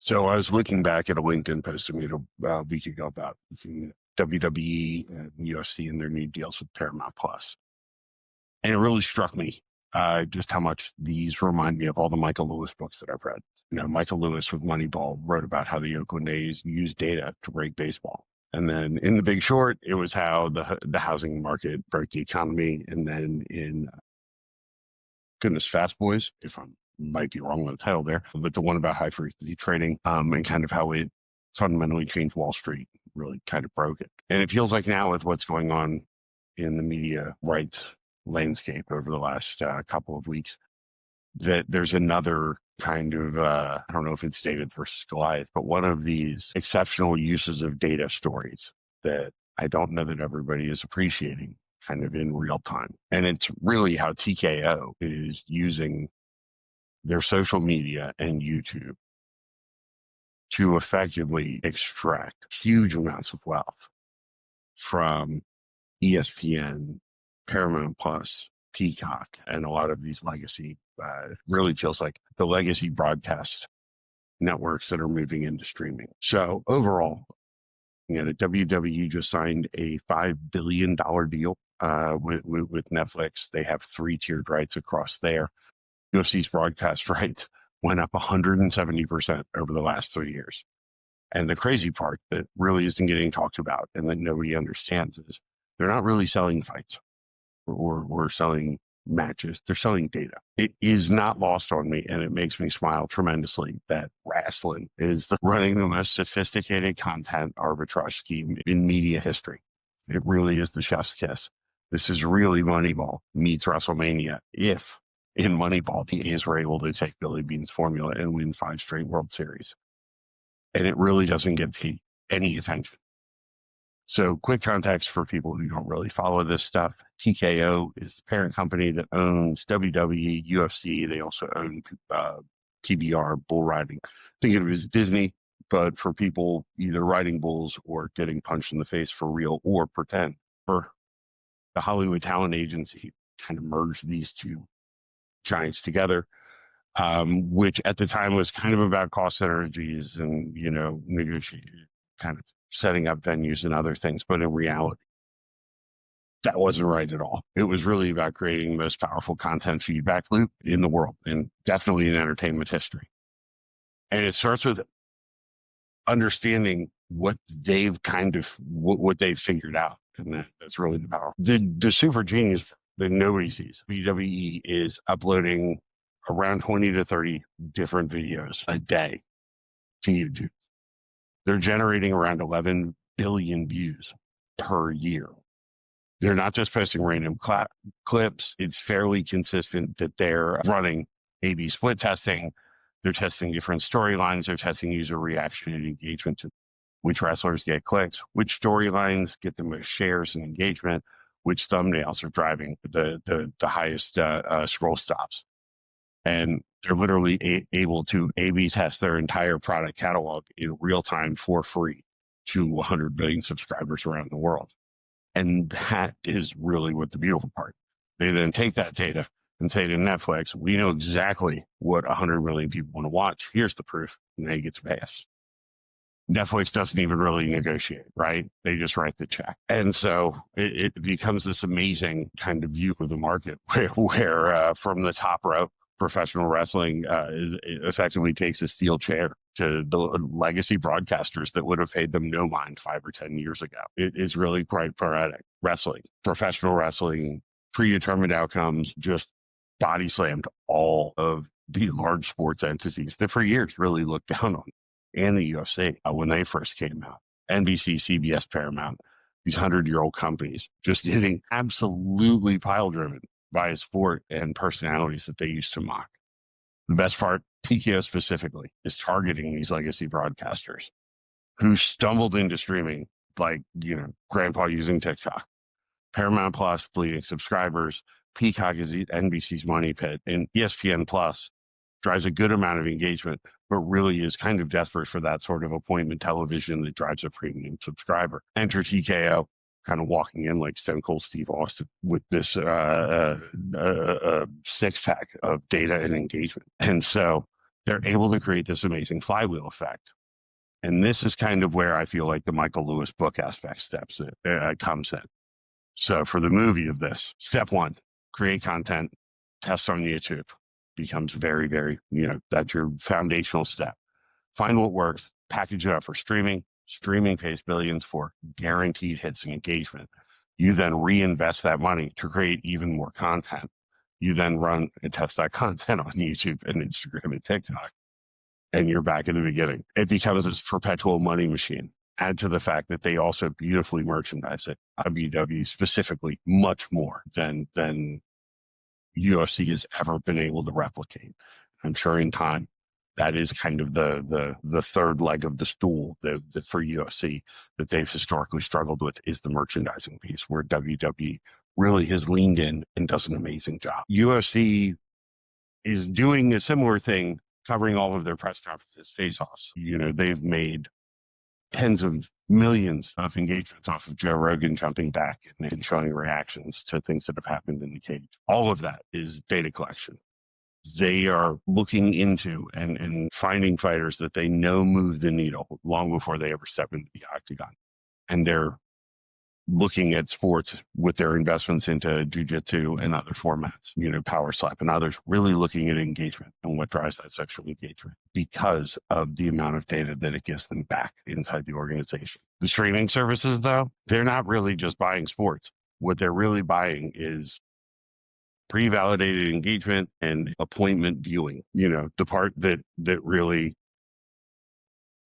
So I was looking back at a LinkedIn post I made a week ago about WWE and UFC and their new deals with Paramount Plus. And it really struck me just how much these remind me of all the Michael Lewis books that I've read. Michael Lewis with Moneyball wrote about how the Oakland A's use data to break baseball. And then in The Big Short, it was how the housing market broke the economy. And then in Fast Boys, if I might be wrong on the title there, but the one about high frequency trading and kind of how it fundamentally changed Wall Street, really kind of broke it. And it feels like now with what's going on in the media rights landscape over the last couple of weeks, that there's another kind of, I don't know if it's David versus Goliath, but one of these exceptional uses of data stories that I don't know that everybody is appreciating kind of in real time. And it's really how TKO is using their social media and YouTube to effectively extract huge amounts of wealth from ESPN, Paramount Plus, Peacock, and a lot of these legacy, really feels like the legacy broadcast networks that are moving into streaming. So overall, WWE just signed a $5 billion deal with Netflix. They have 3 tiered rights across there. UFC's broadcast rights went up 170% over the last 3 years. And the crazy part that really isn't getting talked about and that nobody understands is they're not really selling fights or selling matches. They're selling data. It is not lost on me, and it makes me smile tremendously that wrestling is running the most sophisticated content arbitrage scheme in media history. It really is the chef's kiss. This is really Moneyball meets WrestleMania. If in Moneyball, the A's were able to take Billy Bean's formula and win 5 straight World Series. And it really doesn't get paid any attention. So quick context for people who don't really follow this stuff. TKO is the parent company that owns WWE, UFC. They also own PBR, bull riding. Think of it as Disney, but for people either riding bulls or getting punched in the face for real or pretend. For the Hollywood Talent Agency kind of merged these two giants together, which at the time was kind of about cost synergies and, negotiating, kind of setting up venues and other things. But in reality, that wasn't right at all. It was really about creating the most powerful content feedback loop in the world and definitely in entertainment history. And it starts with understanding what they've what they've figured out. And that's really the power. The super genius that nobody sees. WWE is uploading around 20 to 30 different videos a day to YouTube. They're generating around 11 billion views per year. They're not just posting random clips. It's fairly consistent that they're running A/B split testing. They're testing different storylines. They're testing user reaction and engagement to which wrestlers get clicks, which storylines get the most shares and engagement, which thumbnails are driving the highest scroll stops. And they're literally able to A/B test their entire product catalog in real time for free to 100 million subscribers around the world. And that is really what the beautiful part. They then take that data and say to Netflix, we know exactly what 100 million people want to watch. Here's the proof. And they get to pay us. Netflix doesn't even really negotiate, right? They just write the check. And so it becomes this amazing kind of view of the market where from the top row, professional wrestling effectively takes a steel chair to the legacy broadcasters that would have paid them no mind 5 or 10 years ago. It is really quite poetic. Wrestling, professional wrestling, predetermined outcomes, just body slammed all of the large sports entities that for years really looked down on, and the UFC when they first came out. NBC, CBS, Paramount, these 100-year-old companies just getting absolutely pile-driven by a sport and personalities that they used to mock. The best part, TKO specifically, is targeting these legacy broadcasters who stumbled into streaming like, grandpa using TikTok. Paramount Plus bleeding subscribers. Peacock is NBC's money pit. And ESPN Plus drives a good amount of engagement, but really is kind of desperate for that sort of appointment television that drives a premium subscriber. Enter TKO, kind of walking in like Stone Cold Steve Austin with this 6-pack of data and engagement. And so they're able to create this amazing flywheel effect. And this is kind of where I feel like the Michael Lewis book aspect comes in. So for the movie of this, step one, create content, test on YouTube. Becomes very, very, that's your foundational step. Find what works, package it up for streaming. Streaming pays billions for guaranteed hits and engagement. You then reinvest that money to create even more content. You then run and test that content on YouTube and Instagram and TikTok. And you're back in the beginning. It becomes this perpetual money machine. Add to the fact that they also beautifully merchandise it. WWE specifically, much more than UFC has ever been able to replicate. I'm sure in time, that is kind of the third leg of the stool that for UFC that they've historically struggled with is the merchandising piece, where WWE really has leaned in and does an amazing job. UFC is doing a similar thing, covering all of their press conferences, face-offs. They've made tens of millions of engagements off of Joe Rogan jumping back and showing reactions to things that have happened in the cage. All of that is data collection. They are looking into and finding fighters that they know move the needle long before they ever step into the octagon. And they're looking at sports with their investments into jiu-jitsu and other formats, power slap and others, really looking at engagement and what drives that social engagement because of the amount of data that it gives them back inside the organization. The streaming services, though, they're not really just buying sports. What they're really buying is pre-validated engagement and appointment viewing. The part that really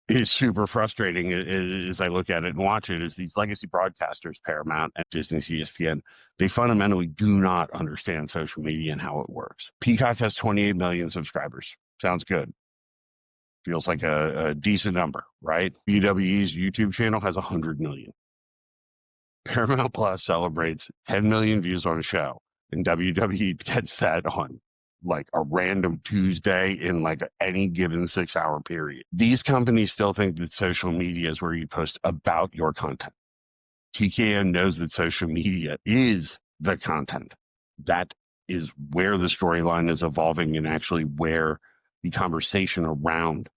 is super frustrating as I look at it and watch it is these legacy broadcasters, Paramount and Disney's ESPN, they fundamentally do not understand social media and how it works. Peacock has 28 million subscribers. Sounds good. Feels like a decent number, right? WWE's YouTube channel has 100 million. Paramount Plus celebrates 10 million views on a show, and WWE gets that on like a random Tuesday in like any given 6-hour period. These companies still think that social media is where you post about your content. TKO knows that social media is the content. That is where the storyline is evolving and actually where the conversation around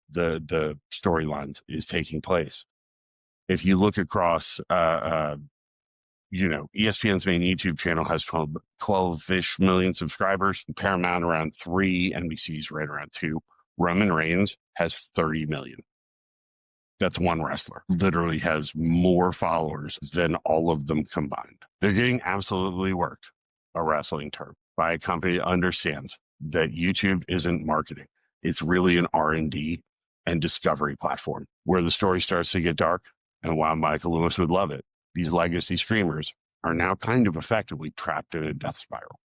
the storylines is taking place. If you look across, ESPN's main YouTube channel has 12-ish million subscribers, Paramount around 3, NBC's right around 2. Roman Reigns has 30 million. That's one wrestler. Literally has more followers than all of them combined. They're getting absolutely worked, a wrestling term, by a company that understands that YouTube isn't marketing. It's really an R&D and discovery platform where the story starts to get dark. And while Michael Lewis would love it, these legacy streamers are now kind of effectively trapped in a death spiral.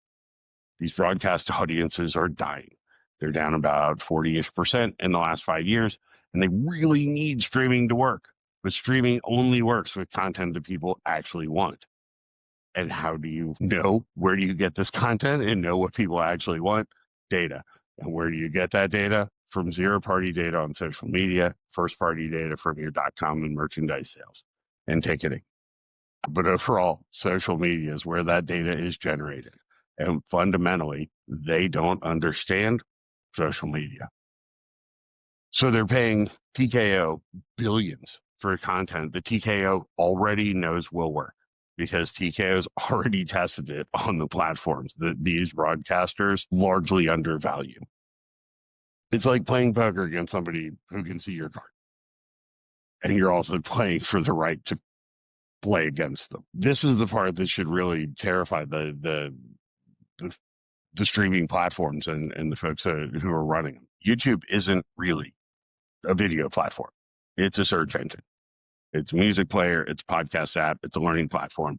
These broadcast audiences are dying. They're down about 40-ish% in the last 5 years, and they really need streaming to work. But streaming only works with content that people actually want. And how do you know where do you get this content and know what people actually want? Data. And where do you get that data? From zero-party data on social media, first-party data from your .com and merchandise sales and ticketing. But overall, social media is where that data is generated. And fundamentally, they don't understand social media. So they're paying TKO billions for content that TKO already knows will work because TKO's already tested it on the platforms that these broadcasters largely undervalue. It's like playing poker against somebody who can see your card. And you're also playing for the right to play against them. This is the part that should really terrify the streaming platforms and the folks who are running them. YouTube isn't really a video platform. It's a search engine. It's a music player. It's a podcast app. It's a learning platform.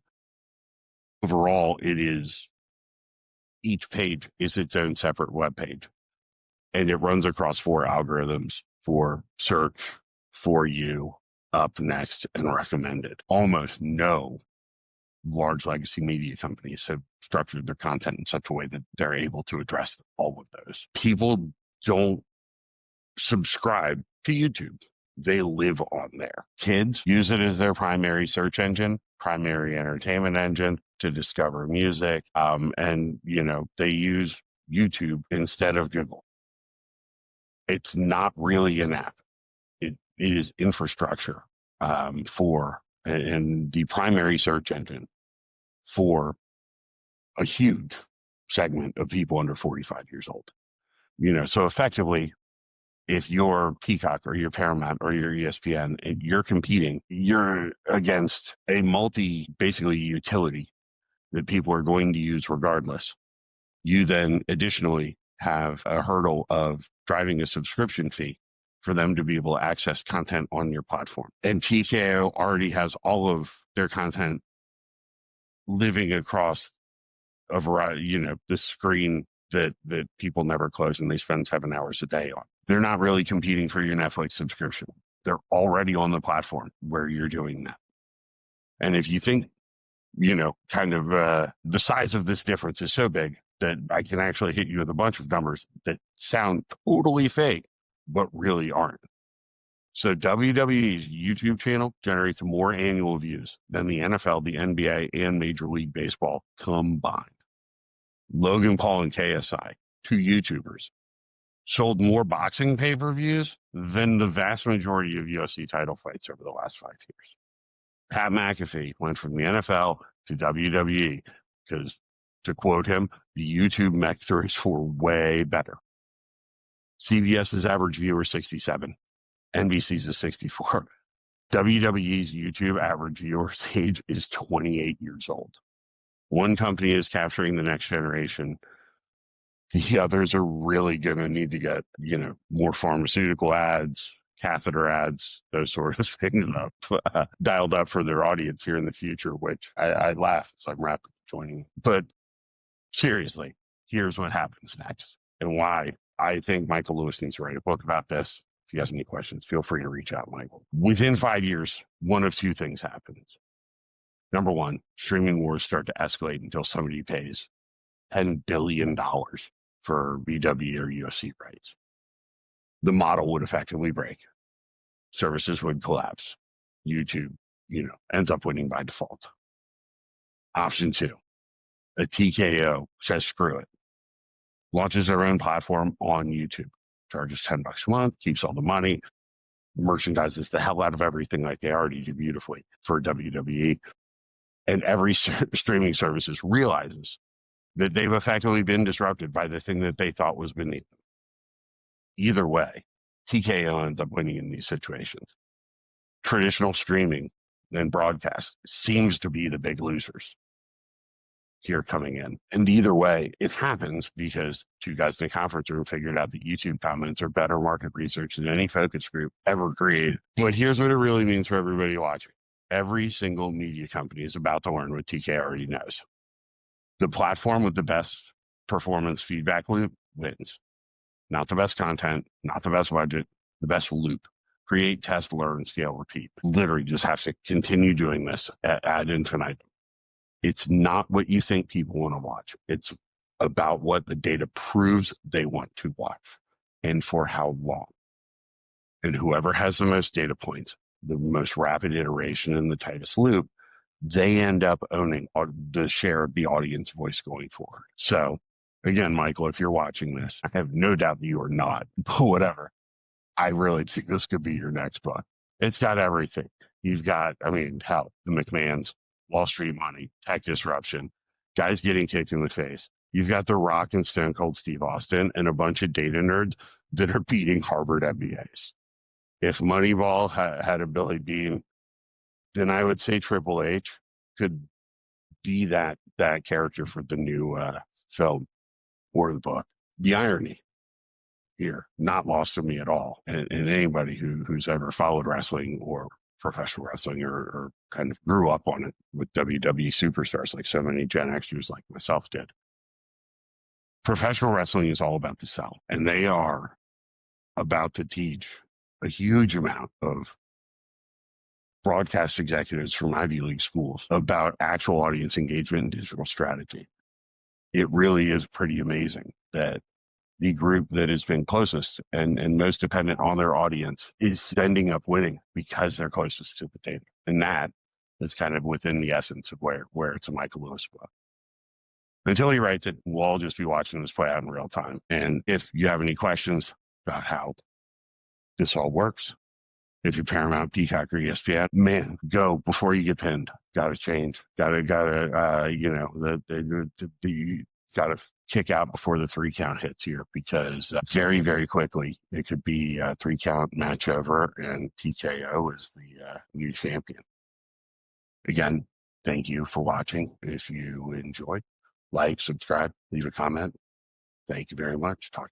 Overall, each page is its own separate web page. And it runs across 4 algorithms for search, for you, up, next, and recommended. Almost no large legacy media companies have structured their content in such a way that they're able to address all of those. People don't subscribe to YouTube. They live on there. Kids use it as their primary search engine, primary entertainment engine to discover music. And they use YouTube instead of Google. It's not really an app. It is infrastructure for and the primary search engine for a huge segment of people under 45 years old. So effectively, if you're Peacock or you're Paramount or you're ESPN and you're competing, you're against a basically utility that people are going to use regardless. You then additionally have a hurdle of driving a subscription fee for them to be able to access content on your platform. And TKO already has all of their content living across a variety, the screen that people never close and they spend 7 hours a day on. They're not really competing for your Netflix subscription. They're already on the platform where you're doing that. And if you think, the size of this difference is so big that I can actually hit you with a bunch of numbers that sound totally fake, but really aren't. So WWE's YouTube channel generates more annual views than the NFL, the NBA, and Major League Baseball combined. Logan Paul and KSI, two YouTubers, sold more boxing pay-per-views than the vast majority of UFC title fights over the last 5 years. Pat McAfee went from the NFL to WWE because, to quote him, the YouTube metrics were way better. CBS's average viewer is 67. NBC's is 64. WWE's YouTube average viewer's age is 28 years old. One company is capturing the next generation. The others are really going to need to get, more pharmaceutical ads, catheter ads, those sort of things up, dialed up for their audience here in the future, which I laugh as I'm rapidly joining. But seriously, here's what happens next and why I think Michael Lewis needs to write a book about this. If you have any questions, feel free to reach out, Michael. Within 5 years, one of two things happens. Number one, streaming wars start to escalate until somebody pays $10 billion for BW or UFC rights. The model would effectively break. Services would collapse. YouTube, ends up winning by default. Option two, a TKO says screw it. Launches their own platform on YouTube. Charges $10 a month, keeps all the money, merchandises the hell out of everything like they already do beautifully for WWE. And every streaming services realizes that they've effectively been disrupted by the thing that they thought was beneath them. Either way, TKO ends up winning in these situations. Traditional streaming and broadcast seems to be the big losers here coming in. And either way, it happens because two guys in a conference room figured out that YouTube comments are better market research than any focus group ever created. But here's what it really means for everybody watching. Every single media company is about to learn what TK already knows. The platform with the best performance feedback loop wins. Not the best content, not the best budget, the best loop. Create, test, learn, scale, repeat. Literally just have to continue doing this ad infinitum. It's not what you think people want to watch. It's about what the data proves they want to watch and for how long. And whoever has the most data points, the most rapid iteration and the tightest loop, they end up owning the share of the audience voice going forward. So again, Michael, if you're watching this, I have no doubt that you are not, but whatever. I really think this could be your next book. It's got everything. You've got, hell, the McMahons, Wall Street money, tech disruption, guys getting kicked in the face. You've got The Rock and Stone Cold Steve Austin and a bunch of data nerds that are beating Harvard MBAs. If Moneyball had a Billy Bean, then I would say Triple H could be that character for the new film or the book. The irony here, not lost to me at all. And anybody who's ever followed wrestling or professional wrestling or kind of grew up on it with WWE superstars like so many Gen Xers like myself did. Professional wrestling is all about the sell, and they are about to teach a huge amount of broadcast executives from Ivy League schools about actual audience engagement and digital strategy. It really is pretty amazing that the group that has been closest and most dependent on their audience is ending up winning because they're closest to the data. And that is kind of within the essence of where it's a Michael Lewis book. Until he writes it, we'll all just be watching this play out in real time. And if you have any questions, about how this all works. If you're Paramount, Peacock, or ESPN, man, go before you get pinned. Got to change. Got to, got to kick out before the 3 count hits here, because very, very quickly it could be a 3 count match over and TKO is the new champion. Again, thank you for watching. If you enjoyed, like, subscribe, leave a comment. Thank you very much. Talk